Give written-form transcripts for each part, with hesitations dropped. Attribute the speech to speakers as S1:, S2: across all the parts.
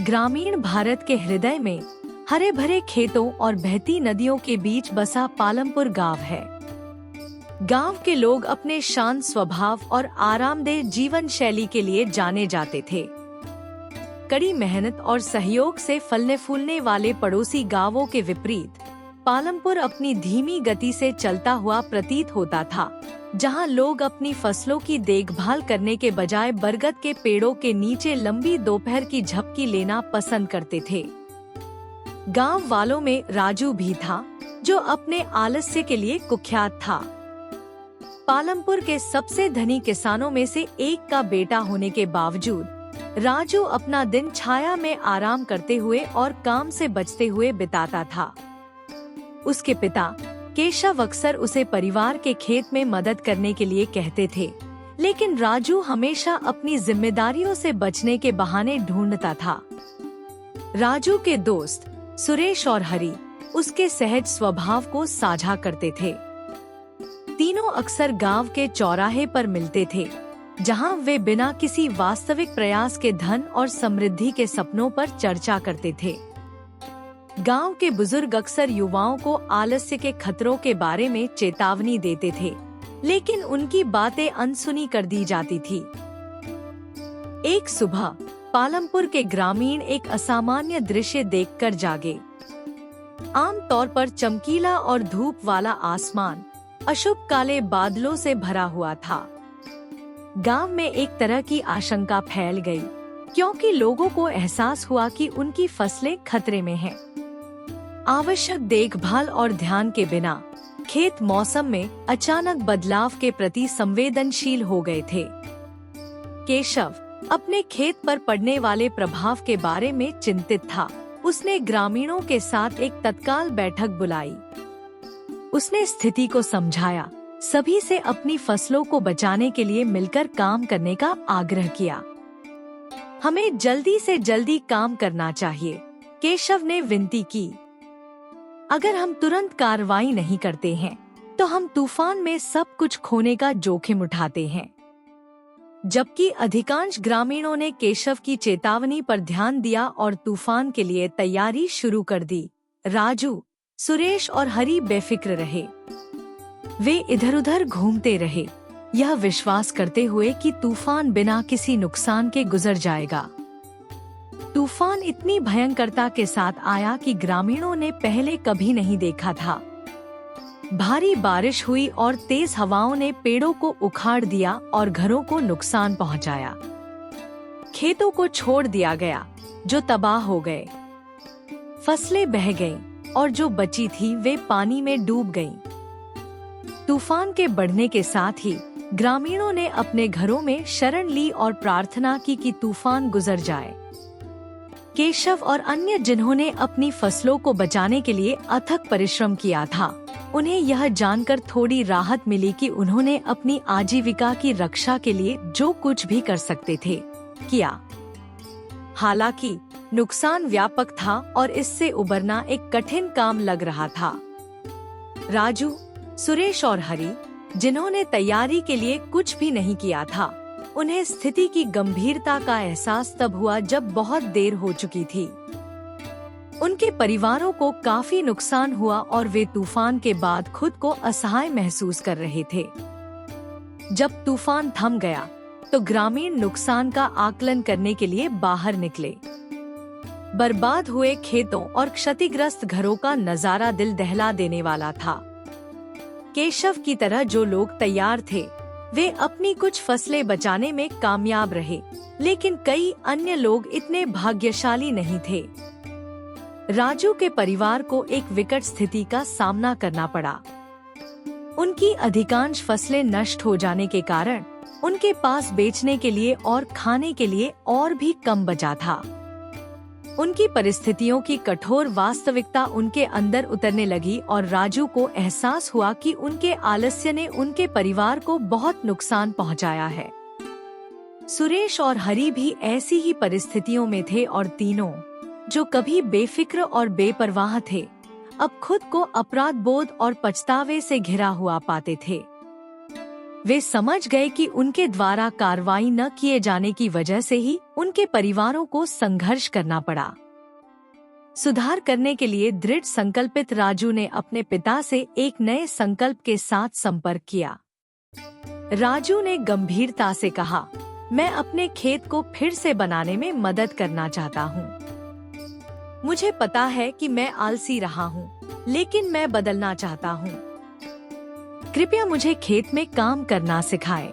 S1: ग्रामीण भारत के हृदय में हरे भरे खेतों और बहती नदियों के बीच बसा पालमपुर गांव है। गांव के लोग अपने शांत स्वभाव और आरामदेह जीवन शैली के लिए जाने जाते थे। कड़ी मेहनत और सहयोग से फलने फूलने वाले पड़ोसी गांवों के विपरीत पालमपुर अपनी धीमी गति से चलता हुआ प्रतीत होता था, जहां लोग अपनी फसलों की देखभाल करने के बजाय बरगद के पेड़ों के नीचे लंबी दोपहर की झपकी लेना पसंद करते थे। गांव वालों में राजू भी था, जो अपने आलस्य के लिए कुख्यात था। पालमपुर के सबसे धनी किसानों में से एक का बेटा होने के बावजूद राजू अपना दिन छाया में आराम करते हुए और काम से बचते हुए बिताता था। उसके पिता केशव अक्सर उसे परिवार के खेत में मदद करने के लिए कहते थे, लेकिन राजू हमेशा अपनी जिम्मेदारियों से बचने के बहाने ढूंढता था। राजू के दोस्त सुरेश और हरी उसके सहज स्वभाव को साझा करते थे। तीनों अक्सर गांव के चौराहे पर मिलते थे, जहां वे बिना किसी वास्तविक प्रयास के धन और समृद्धि के सपनों पर चर्चा करते थे। गांव के बुजुर्ग अक्सर युवाओं को आलस्य के खतरों के बारे में चेतावनी देते थे, लेकिन उनकी बातें अनसुनी कर दी जाती थी। एक सुबह पालमपुर के ग्रामीण एक असामान्य दृश्य देखकर जागे। आम तौर पर चमकीला और धूप वाला आसमान अशुभ काले बादलों से भरा हुआ था। गांव में एक तरह की आशंका फैल गई, क्योंकि लोगों को एहसास हुआ कि उनकी फसलें खतरे में हैं। आवश्यक देखभाल और ध्यान के बिना खेत मौसम में अचानक बदलाव के प्रति संवेदनशील हो गए थे। केशव अपने खेत पर पड़ने वाले प्रभाव के बारे में चिंतित था। उसने ग्रामीणों के साथ एक तत्काल बैठक बुलाई। उसने स्थिति को समझाया, सभी से अपनी फसलों को बचाने के लिए मिलकर काम करने का आग्रह किया। हमें जल्दी से जल्दी काम करना चाहिए, केशव ने विनती की। अगर हम तुरंत कार्रवाई नहीं करते हैं, तो हम तूफान में सब कुछ खोने का जोखिम उठाते हैं। जबकि अधिकांश ग्रामीणों ने केशव की चेतावनी पर ध्यान दिया और तूफान के लिए तैयारी शुरू कर दी, राजू, सुरेश और हरी बेफिक्र रहे। वे इधर-उधर घूमते रहे, यह विश्वास करते हुए कि तूफान बिना किसी नुकसान के गुजर जाएगा। तूफान इतनी भयंकरता के साथ आया कि ग्रामीणों ने पहले कभी नहीं देखा था। भारी बारिश हुई और तेज हवाओं ने पेड़ों को उखाड़ दिया और घरों को नुकसान पहुंचाया। खेतों को छोड़ दिया गया, जो तबाह हो गए। फसलें बह गईं और जो बची थी वे पानी में डूब गईं। तूफान के बढ़ने के साथ ही ग्रामीणों ने अपने घरों में शरण ली और प्रार्थना की कि तूफान गुजर जाए। केशव और अन्य जिन्होंने अपनी फसलों को बचाने के लिए अथक परिश्रम किया था, उन्हें यह जानकर थोड़ी राहत मिली कि उन्होंने अपनी आजीविका की रक्षा के लिए जो कुछ भी कर सकते थे, किया। हालांकि नुकसान व्यापक था और इससे उबरना एक कठिन काम लग रहा था। राजू, सुरेश और हरी, जिन्होंने तैयारी के लिए कुछ भी नहीं किया था, उन्हें स्थिति की गंभीरता का एहसास तब हुआ जब बहुत देर हो चुकी थी। उनके परिवारों को काफी नुकसान हुआ और वे तूफान के बाद खुद को असहाय महसूस कर रहे थे। जब तूफान थम गया, तो ग्रामीण नुकसान का आकलन करने के लिए बाहर निकले। बर्बाद हुए खेतों और क्षतिग्रस्त घरों का नजारा दिल दहला देने वाला था। केशव की तरह जो लोग तैयार थे, वे अपनी कुछ फसलें बचाने में कामयाब रहे, लेकिन कई अन्य लोग इतने भाग्यशाली नहीं थे। राजू के परिवार को एक विकट स्थिति का सामना करना पड़ा। उनकी अधिकांश फसलें नष्ट हो जाने के कारण उनके पास बेचने के लिए और खाने के लिए और भी कम बचा था। उनकी परिस्थितियों की कठोर वास्तविकता उनके अंदर उतरने लगी और राजू को एहसास हुआ कि उनके आलस्य ने उनके परिवार को बहुत नुकसान पहुंचाया है। सुरेश और हरी भी ऐसी ही परिस्थितियों में थे और तीनों, जो कभी बेफिक्र और बेपरवाह थे, अब खुद को अपराध बोध और पछतावे से घिरा हुआ पाते थे। वे समझ गए कि उनके द्वारा कार्रवाई न किए जाने की वजह से ही उनके परिवारों को संघर्ष करना पड़ा। सुधार करने के लिए दृढ़ संकल्पित राजू ने अपने पिता से एक नए संकल्प के साथ संपर्क किया। राजू ने गंभीरता से कहा, मैं अपने खेत को फिर से बनाने में मदद करना चाहता हूँ। मुझे पता है कि मैं आलसी रहा हूँ, लेकिन मैं बदलना चाहता हूँ। कृपया मुझे खेत में काम करना सिखाएं।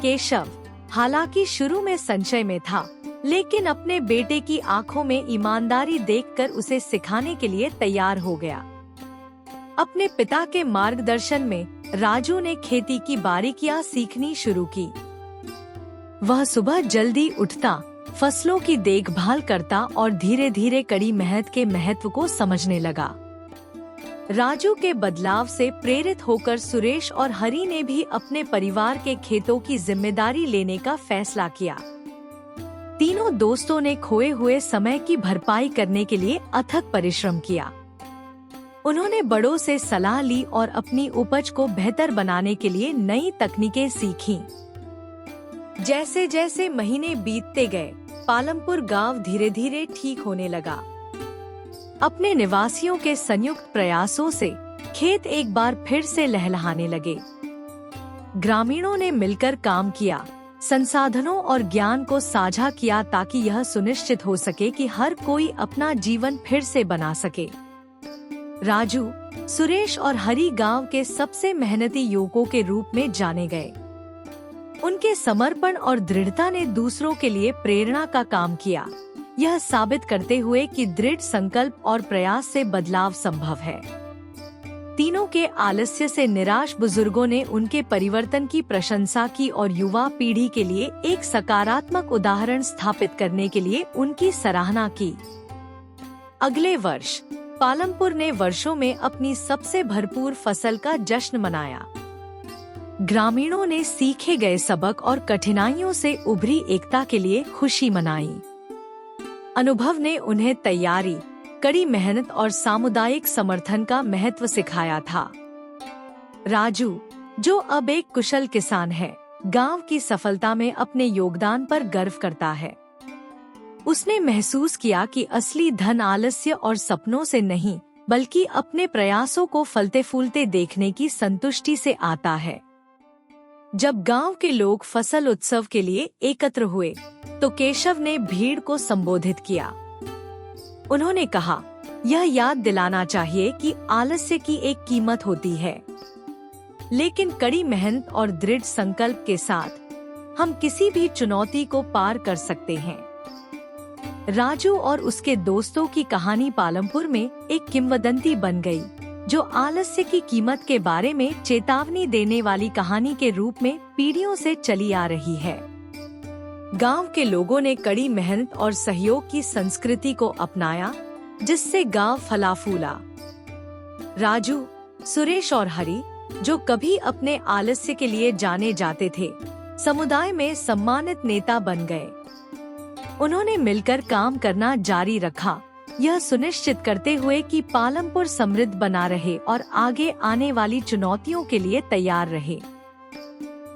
S1: केशव, हालांकि शुरू में संशय में था, लेकिन अपने बेटे की आंखों में ईमानदारी देखकर उसे सिखाने के लिए तैयार हो गया। अपने पिता के मार्गदर्शन में राजू ने खेती की बारीकियां सीखनी शुरू की। वह सुबह जल्दी उठता, फसलों की देखभाल करता और धीरे धीरे कड़ी मेहनत के महत्व को समझने लगा। राजू के बदलाव से प्रेरित होकर सुरेश और हरी ने भी अपने परिवार के खेतों की जिम्मेदारी लेने का फैसला किया। तीनों दोस्तों ने खोए हुए समय की भरपाई करने के लिए अथक परिश्रम किया। उन्होंने बड़ों से सलाह ली और अपनी उपज को बेहतर बनाने के लिए नई तकनीकें सीखीं। जैसे जैसे महीने बीतते गए, पालमपुर गांव धीरे धीरे ठीक होने लगा। अपने निवासियों के संयुक्त प्रयासों से खेत एक बार फिर से लहलहाने लगे। ग्रामीणों ने मिलकर काम किया, संसाधनों और ज्ञान को साझा किया ताकि यह सुनिश्चित हो सके कि हर कोई अपना जीवन फिर से बना सके। राजू, सुरेश और हरी गांव के सबसे मेहनती युवकों के रूप में जाने गए। उनके समर्पण और दृढ़ता ने दूसरों के लिए प्रेरणा का काम किया, यह साबित करते हुए कि दृढ़ संकल्प और प्रयास से बदलाव संभव है। तीनों के आलस्य से निराश बुजुर्गों ने उनके परिवर्तन की प्रशंसा की और युवा पीढ़ी के लिए एक सकारात्मक उदाहरण स्थापित करने के लिए उनकी सराहना की। अगले वर्ष पालमपुर ने वर्षों में अपनी सबसे भरपूर फसल का जश्न मनाया। ग्रामीणों ने सीखे गए सबक और कठिनाइयों से उभरी एकता के लिए खुशी मनाई। अनुभव ने उन्हें तैयारी, कड़ी मेहनत और सामुदायिक समर्थन का महत्व सिखाया था। राजू, जो अब एक कुशल किसान है, गांव की सफलता में अपने योगदान पर गर्व करता है। उसने महसूस किया कि असली धन आलस्य और सपनों से नहीं, बल्कि अपने प्रयासों को फलते फूलते देखने की संतुष्टि से आता है। जब गांव के लोग फसल उत्सव के लिए एकत्र हुए, तो केशव ने भीड़ को संबोधित किया। उन्होंने कहा, यह याद दिलाना चाहिए कि आलस्य की एक कीमत होती है, लेकिन कड़ी मेहनत और दृढ़ संकल्प के साथ हम किसी भी चुनौती को पार कर सकते हैं। राजू और उसके दोस्तों की कहानी पालमपुर में एक किंवदंती बन गई, जो आलस्य की कीमत के बारे में चेतावनी देने वाली कहानी के रूप में पीढ़ियों से चली आ रही है। गांव के लोगों ने कड़ी मेहनत और सहयोग की संस्कृति को अपनाया, जिससे गांव फला फूला। राजू, सुरेश और हरी, जो कभी अपने आलस्य के लिए जाने जाते थे, समुदाय में सम्मानित नेता बन गए। उन्होंने मिलकर काम करना जारी रखा, यह सुनिश्चित करते हुए कि पालमपुर समृद्ध बना रहे और आगे आने वाली चुनौतियों के लिए तैयार रहे।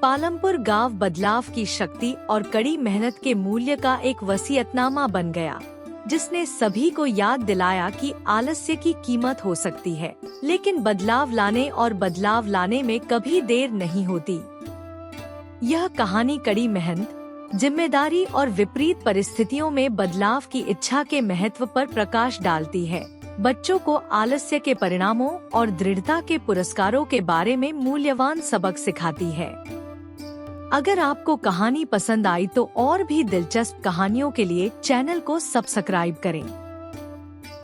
S1: पालमपुर गांव बदलाव की शक्ति और कड़ी मेहनत के मूल्य का एक वसीयतनामा बन गया, जिसने सभी को याद दिलाया कि आलस्य की कीमत हो सकती है, लेकिन बदलाव लाने में कभी देर नहीं होती। यह कहानी कड़ी मेहनत, जिम्मेदारी और विपरीत परिस्थितियों में बदलाव की इच्छा के महत्व पर प्रकाश डालती है। बच्चों को आलस्य के परिणामों और दृढ़ता के पुरस्कारों के बारे में मूल्यवान सबक सिखाती है। अगर आपको कहानी पसंद आई तो और भी दिलचस्प कहानियों के लिए चैनल को सब्सक्राइब करें।